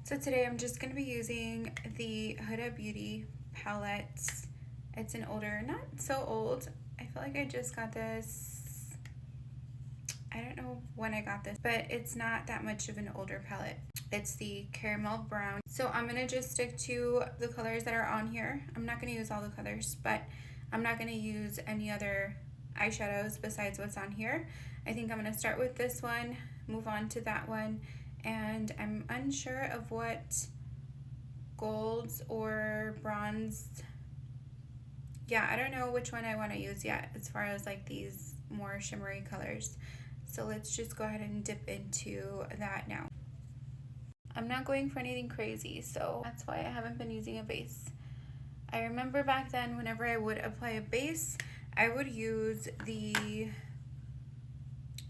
So today I'm just going to be using the Huda Beauty palette. It's an older, not so old. I feel like I just got this, I don't know when I got this, but it's not that much of an older palette. It's the caramel brown. So I'm going to just stick to the colors that are on here. I'm not going to use all the colors, but I'm not going to use any other eyeshadows besides what's on here. I think I'm going to start with this one, move on to that one, and I'm unsure of what golds or bronze. Yeah, I don't know which one I want to use yet as far as like these more shimmery colors. So let's just go ahead and dip into that now. I'm not going for anything crazy, so that's why I haven't been using a base. I remember back then whenever I would apply a base, I would use the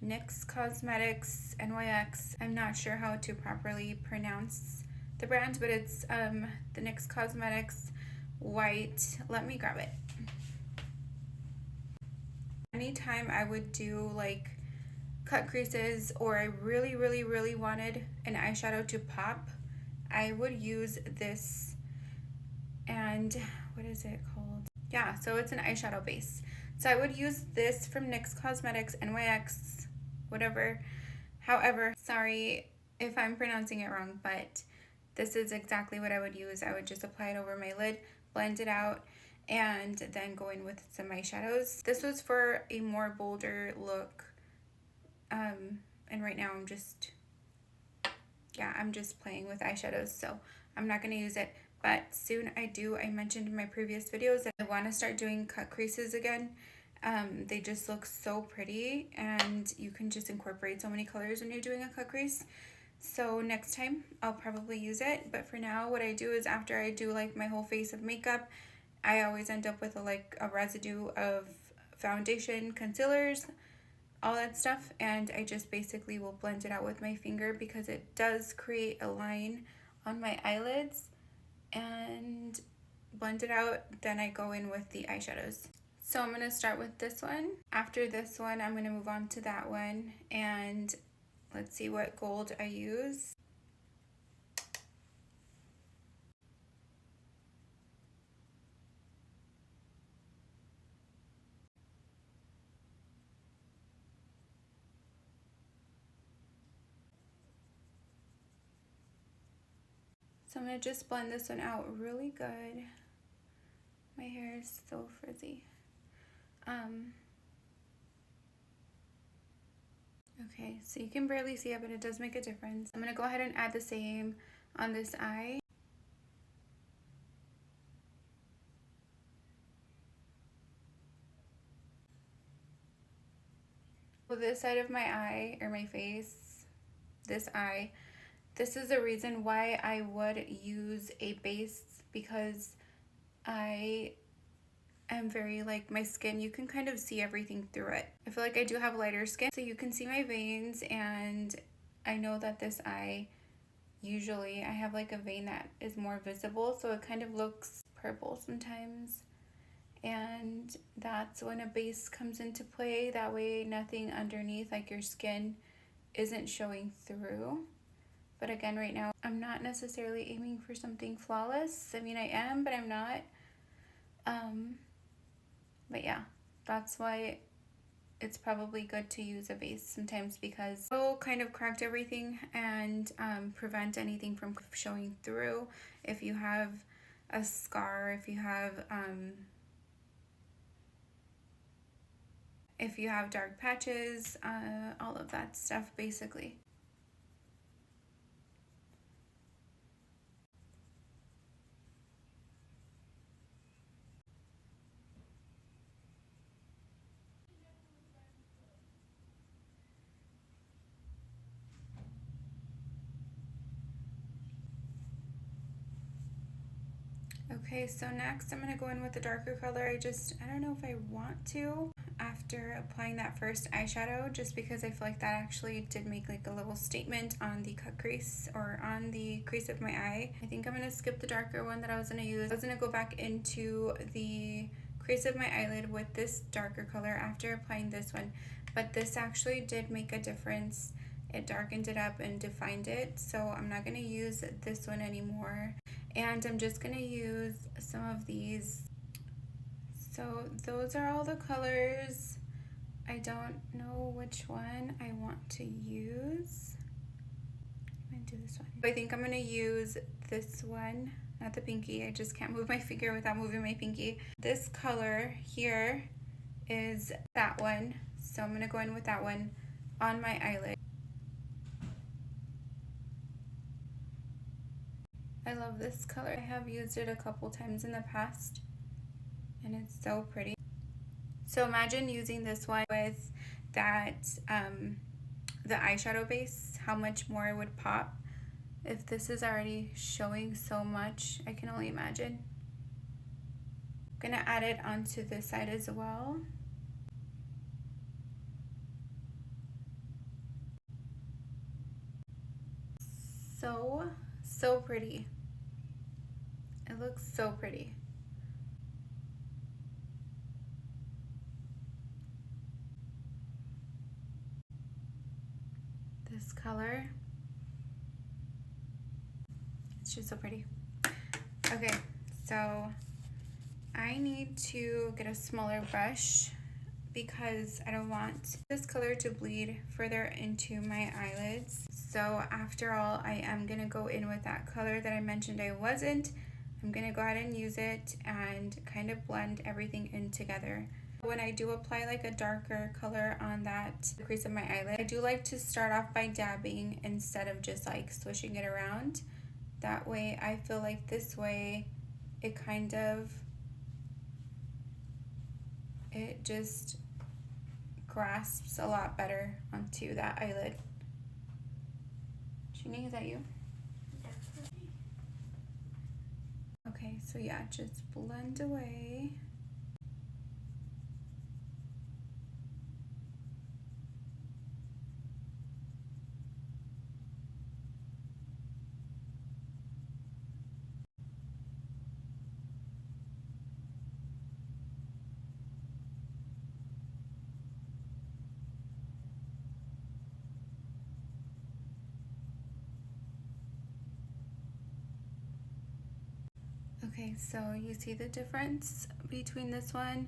NYX Cosmetics NYX. I'm not sure how to properly pronounce the brand, but it's the NYX Cosmetics white. Let me grab it. Anytime I would do like cut creases or I really wanted an eyeshadow to pop, I would use this. And what is it called? Yeah, so it's an eyeshadow base. So I would use this from NYX Cosmetics NYX, whatever. However, sorry if I'm pronouncing it wrong, but this is exactly what I would use. I would just apply it over my lid, blend it out, and then go in with some eyeshadows. This was for a more bolder look. And right now I'm just playing with eyeshadows, so I'm not going to use it. But soon I do. I mentioned in my previous videos that I want to start doing cut creases again. They just look so pretty, and you can just incorporate so many colors when you're doing a cut crease. So next time I'll probably use it, but for now what I do is after I do like my whole face of makeup, I always end up with a residue of foundation, concealers, all that stuff, and I just basically will blend it out with my finger because it does create a line on my eyelids, and blend it out. Then I go in with the eyeshadows. So I'm going to start with this one. After this one, I'm going to move on to that one, and let's see what gold I use. So I'm going to just blend this one out really good. My hair is so frizzy. Okay, so you can barely see it, but it does make a difference. I'm going to go ahead and add the same on this eye. So this side of my eye, or my face, this eye, this is the reason why I would use a base, because I am very, like, my skin, you can kind of see everything through it. I feel like I do have lighter skin, so you can see my veins, and I know that this eye, usually I have like a vein that is more visible, so it kind of looks purple sometimes. And that's when a base comes into play. That way nothing underneath, like your skin, isn't showing through. But again, right now I'm not necessarily aiming for something flawless. I mean, I am, but I'm not. But yeah, that's why it's probably good to use a base sometimes, because it'll kind of correct everything and prevent anything from showing through. If you have a scar, if you have dark patches, all of that stuff basically. Okay, so next I'm going to go in with the darker color. I don't know if I want to after applying that first eyeshadow, just because I feel like that actually did make like a little statement on the cut crease, or on the crease of my eye. I think I'm going to skip the darker one that I was going to use. I was going to go back into the crease of my eyelid with this darker color after applying this one, but this actually did make a difference it darkened it up and defined it. So I'm not going to use this one anymore. And I'm just going to use some of these. So those are all the colors. I don't know which one I want to use. I'm going to do this one. I think I'm going to use this one, not the pinky. I just can't move my finger without moving my pinky. This color here is that one. So I'm going to go in with that one on my eyelid. I love this color. I have used it a couple times in the past and it's so pretty. So imagine using this one with that, the eyeshadow base, how much more it would pop. If this is already showing so much, I can only imagine. I'm gonna add it onto this side as well. So pretty. It looks so pretty. This color, it's just so pretty. Okay, so I need to get a smaller brush because I don't want this color to bleed further into my eyelids. So after all, I am gonna go in with that color that I mentioned I wasn't. I'm gonna go ahead and use it and kind of blend everything in together. When I do apply like a darker color on that crease of my eyelid, I do like to start off by dabbing instead of just like swishing it around. That way I feel like this way it kind of, it just grasps a lot better onto that eyelid. Jeannie, is that you? Okay, so yeah, just blend away. Okay, so you see the difference between this one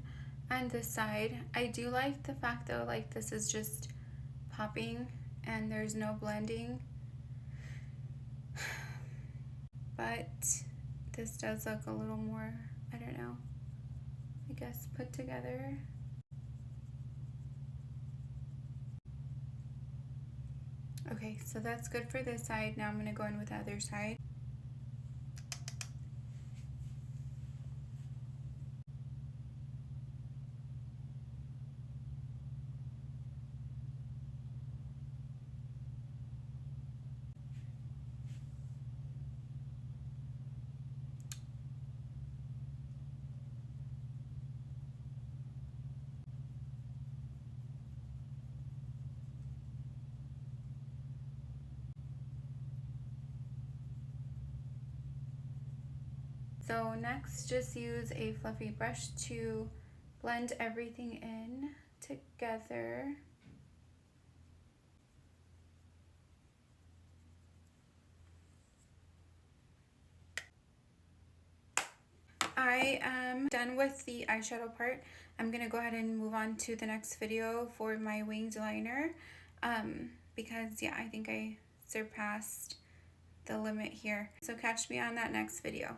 and this side. I do like the fact though, like this is just popping and there's no blending. But this does look a little more, I don't know, I guess put together. Okay, so that's good for this side. Now I'm gonna go in with the other side. So next, just use a fluffy brush to blend everything in together. I am done with the eyeshadow part. I'm gonna go ahead and move on to the next video for my winged liner, because yeah, I think I surpassed the limit here. So catch me on that next video.